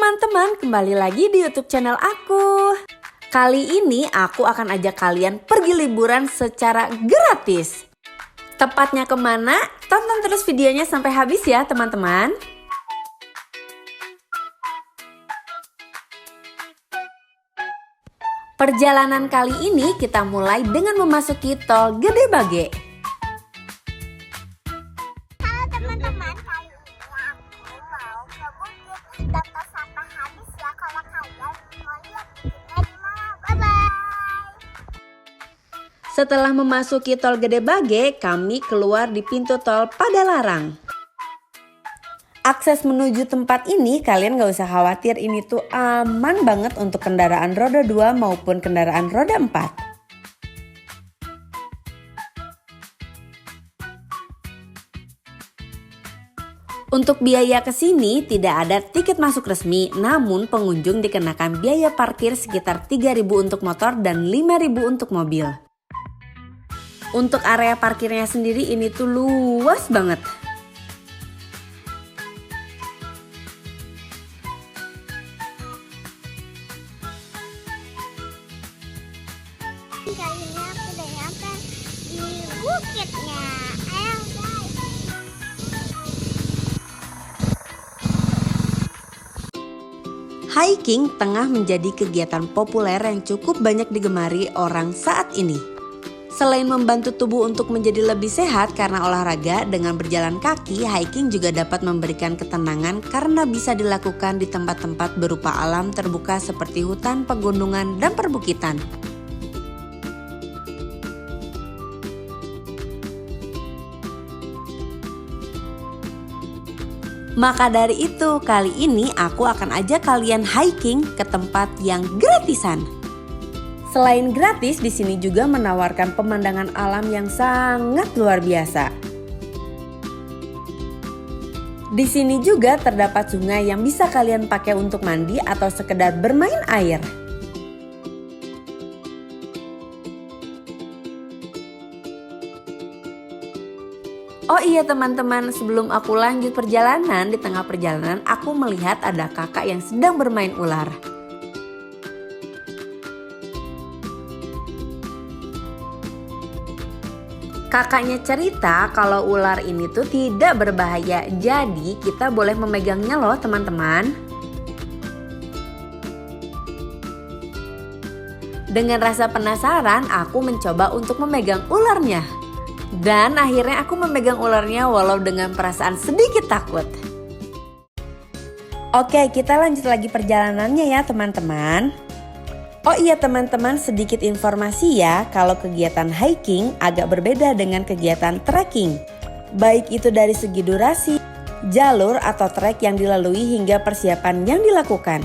teman-teman, kembali lagi di YouTube channel aku. Kali ini aku akan ajak kalian pergi liburan secara gratis. Tepatnya kemana? Tonton terus videonya sampai habis ya teman-teman. Perjalanan kali ini kita mulai dengan memasuki tol Gede Bage. Halo teman-teman, kali ini aku mau ke Bukit Data sampai habis ya. Kalau kalian mau lihat videonya di mana, bye-bye. Setelah memasuki tol Gede Bage, kami keluar di pintu tol Padalarang. Akses menuju tempat ini kalian gak usah khawatir, ini tuh aman banget untuk kendaraan roda 2 maupun kendaraan roda 4. Untuk biaya ke sini tidak ada tiket masuk resmi, namun pengunjung dikenakan biaya parkir sekitar 3.000 untuk motor dan 5.000 untuk mobil. Untuk area parkirnya sendiri ini tuh luas banget. Kali ini aku udah nyampe di bukitnya. Ayo guys. Hiking tengah menjadi kegiatan populer yang cukup banyak digemari orang saat ini. Selain membantu tubuh untuk menjadi lebih sehat karena olahraga, dengan berjalan kaki, hiking juga dapat memberikan ketenangan karena bisa dilakukan di tempat-tempat berupa alam terbuka seperti hutan, pegunungan, dan perbukitan. Maka dari itu, kali ini aku akan ajak kalian hiking ke tempat yang gratisan. Selain gratis, di sini juga menawarkan pemandangan alam yang sangat luar biasa. Di sini juga terdapat sungai yang bisa kalian pakai untuk mandi atau sekedar bermain air. Oh iya teman-teman, sebelum aku lanjut perjalanan, di tengah perjalanan aku melihat ada kakak yang sedang bermain ular. Kakaknya cerita kalau ular ini tuh tidak berbahaya, jadi kita boleh memegangnya loh teman-teman. Dengan rasa penasaran, aku mencoba untuk memegang ularnya. Dan akhirnya aku memegang ularnya walau dengan perasaan sedikit takut. Oke, kita lanjut lagi perjalanannya ya teman-teman. Oh iya teman-teman, sedikit informasi ya, kalau kegiatan hiking agak berbeda dengan kegiatan trekking. Baik itu dari segi durasi, jalur atau trek yang dilalui hingga persiapan yang dilakukan.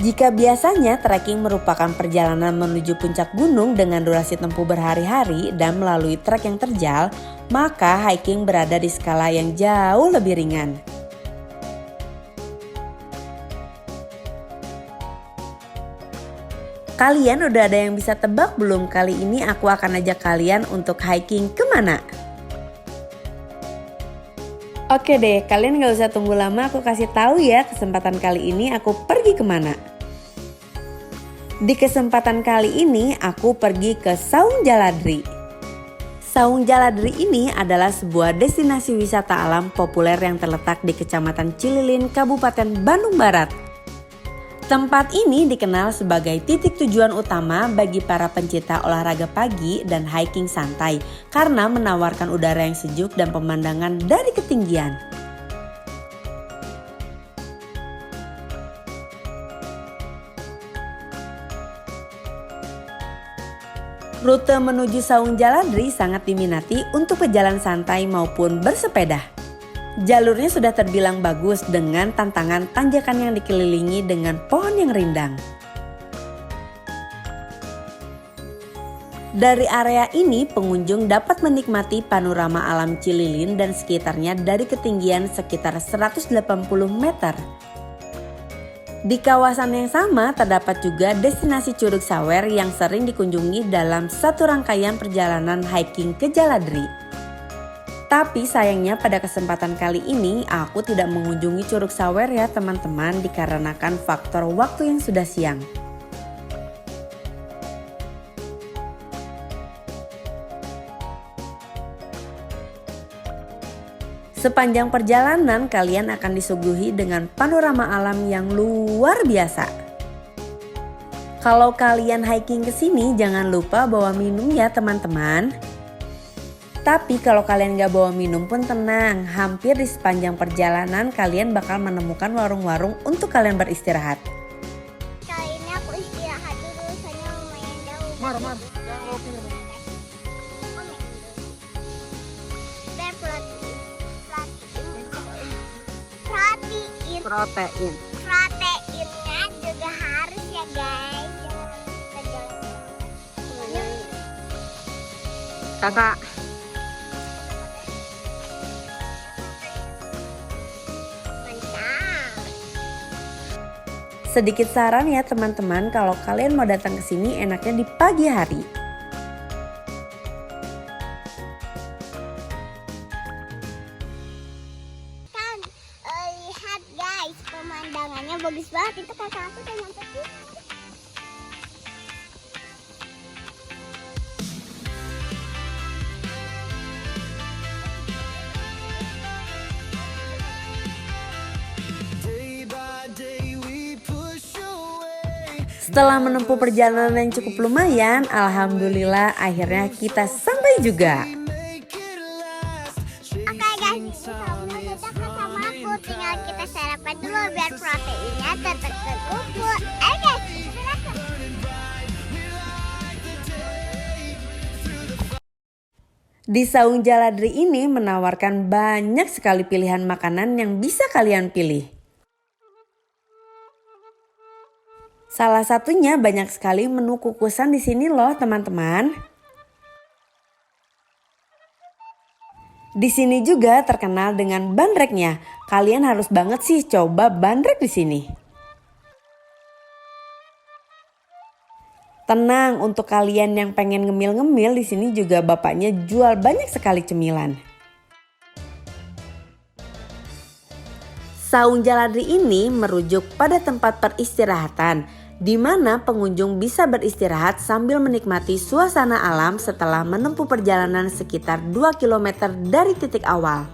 Jika biasanya trekking merupakan perjalanan menuju puncak gunung dengan durasi tempuh berhari-hari dan melalui trek yang terjal, maka hiking berada di skala yang jauh lebih ringan. Kalian udah ada yang bisa tebak belum? Kali ini aku akan ajak kalian untuk hiking kemana? Oke deh, kalian gak usah tunggu lama, aku kasih tahu ya kesempatan kali ini aku pergi kemana. Di kesempatan kali ini aku pergi ke Saung Jaladri. Saung Jaladri ini adalah sebuah destinasi wisata alam populer yang terletak di Kecamatan Cililin, Kabupaten Bandung Barat. Tempat ini dikenal sebagai titik tujuan utama bagi para pencinta olahraga pagi dan hiking santai karena menawarkan udara yang sejuk dan pemandangan dari ketinggian. Rute menuju Saung Jaladri sangat diminati untuk pejalan santai maupun bersepeda. Jalurnya sudah terbilang bagus dengan tantangan tanjakan yang dikelilingi dengan pohon yang rindang. Dari area ini pengunjung dapat menikmati panorama alam Cililin dan sekitarnya dari ketinggian sekitar 180 meter. Di kawasan yang sama terdapat juga destinasi Curug Sawer yang sering dikunjungi dalam satu rangkaian perjalanan hiking ke Jaladri. Tapi sayangnya pada kesempatan kali ini aku tidak mengunjungi Curug Sawer ya teman-teman, dikarenakan faktor waktu yang sudah siang. Sepanjang perjalanan kalian akan disuguhi dengan panorama alam yang luar biasa. Kalau kalian hiking ke sini jangan lupa bawa minum ya teman-teman. Tapi kalau kalian gak bawa minum pun tenang, hampir di sepanjang perjalanan kalian bakal menemukan warung-warung untuk kalian beristirahat. Kali ini aku istirahat dulu, soalnya lumayan jauh. Mar, jangan ngopi. Dan Protein. proteinnya juga harus ya guys. Kakak. Sedikit saran ya teman-teman, kalau kalian mau datang ke sini enaknya di pagi hari. Kan lihat guys, pemandangannya bagus banget. Itu kakak aku udah nyampe sini. Setelah menempuh perjalanan yang cukup lumayan, alhamdulillah akhirnya kita sampai juga. Oke guys, saumnya udah dekat sama aku. Tinggal kita sarapan dulu biar proteinnya tetap terkumpul. Ayo guys, silakan. Di Saung Jaladri ini menawarkan banyak sekali pilihan makanan yang bisa kalian pilih. Salah satunya banyak sekali menu kukusan di sini loh teman-teman. Di sini juga terkenal dengan bandreknya. Kalian harus banget sih coba bandrek di sini. Tenang, untuk kalian yang pengen ngemil-ngemil di sini juga bapaknya jual banyak sekali cemilan. Saung Jaladri ini merujuk pada tempat peristirahatan, di mana pengunjung bisa beristirahat sambil menikmati suasana alam setelah menempuh perjalanan sekitar 2 km dari titik awal.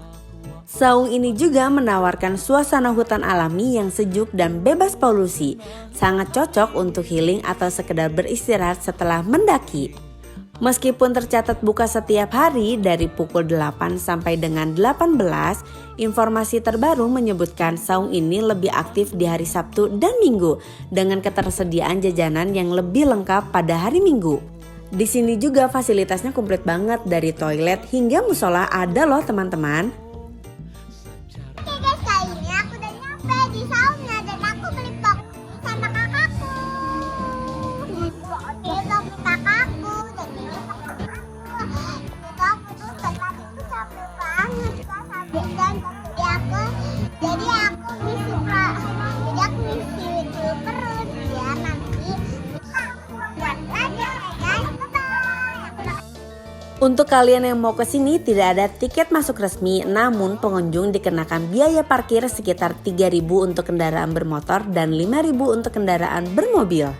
Saung ini juga menawarkan suasana hutan alami yang sejuk dan bebas polusi, sangat cocok untuk healing atau sekedar beristirahat setelah mendaki. Meskipun tercatat buka setiap hari dari pukul 8 sampai dengan 18, informasi terbaru menyebutkan saung ini lebih aktif di hari Sabtu dan Minggu dengan ketersediaan jajanan yang lebih lengkap pada hari Minggu. Di sini juga fasilitasnya komplit banget, dari toilet hingga musola ada loh teman-teman. Oke guys, kali ini aku udah nyampe di saungnya dan aku beli pop sama kakakku. Ini sama kakakku dan ini sama aku. Itu aku tuh setelah itu capek banget kan sampai dan jadi aku ngisi dulu perut biar nanti buat lagi ya guys. Bye-bye. Untuk kalian yang mau ke sini tidak ada tiket masuk resmi, namun pengunjung dikenakan biaya parkir sekitar 3.000 untuk kendaraan bermotor dan 5.000 untuk kendaraan bermobil.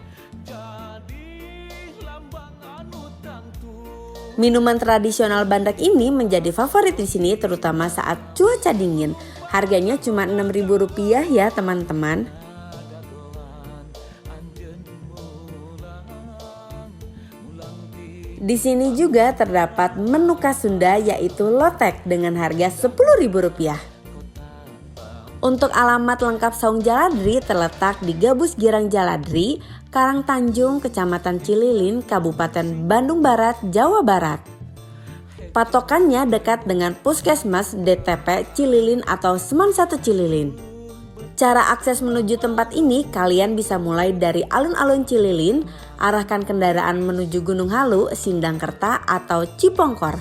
Minuman tradisional bandrek ini menjadi favorit di sini terutama saat cuaca dingin. Harganya cuma Rp6.000 ya teman-teman. Di sini juga terdapat menu khas Sunda yaitu lotek dengan harga Rp10.000. Untuk alamat lengkap Saung Jaladri terletak di Gabus Girang Jaladri, Karangtanjung, Kecamatan Cililin, Kabupaten Bandung Barat, Jawa Barat. Patokannya dekat dengan Puskesmas DTP Cililin atau Seman 1 Cililin. Cara akses menuju tempat ini kalian bisa mulai dari alun-alun Cililin, arahkan kendaraan menuju Gunung Halu, Sindangkerta atau Cipongkor.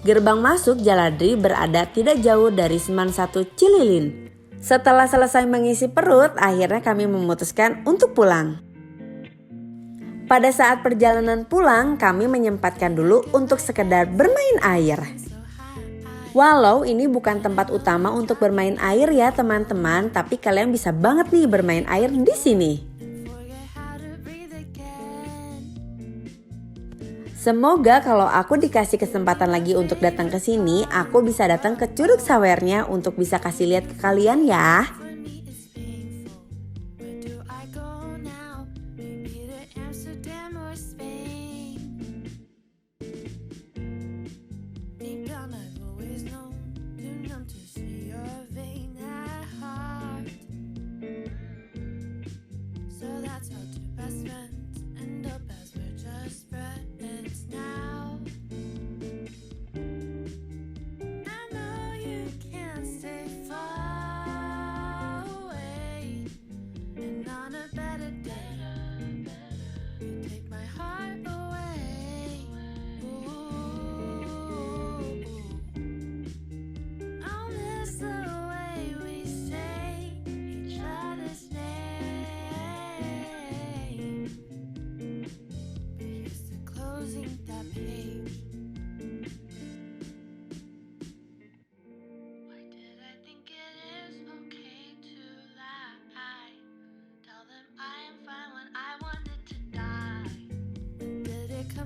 Gerbang masuk Jaladri berada tidak jauh dari Seman 1 Cililin. Setelah selesai mengisi perut, akhirnya kami memutuskan untuk pulang. Pada saat perjalanan pulang, kami menyempatkan dulu untuk sekedar bermain air. Walau ini bukan tempat utama untuk bermain air ya teman-teman, tapi kalian bisa banget nih bermain air di sini. Semoga kalau aku dikasih kesempatan lagi untuk datang ke sini, aku bisa datang ke Curug Sawernya untuk bisa kasih lihat ke kalian ya.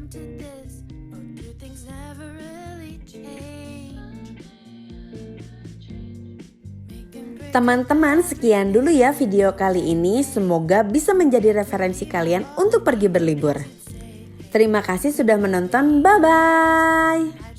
To this, or do things never really change? Teman-teman, sekian dulu ya video kali ini. Semoga bisa menjadi referensi kalian untuk pergi berlibur. Terima kasih sudah menonton. Bye-bye.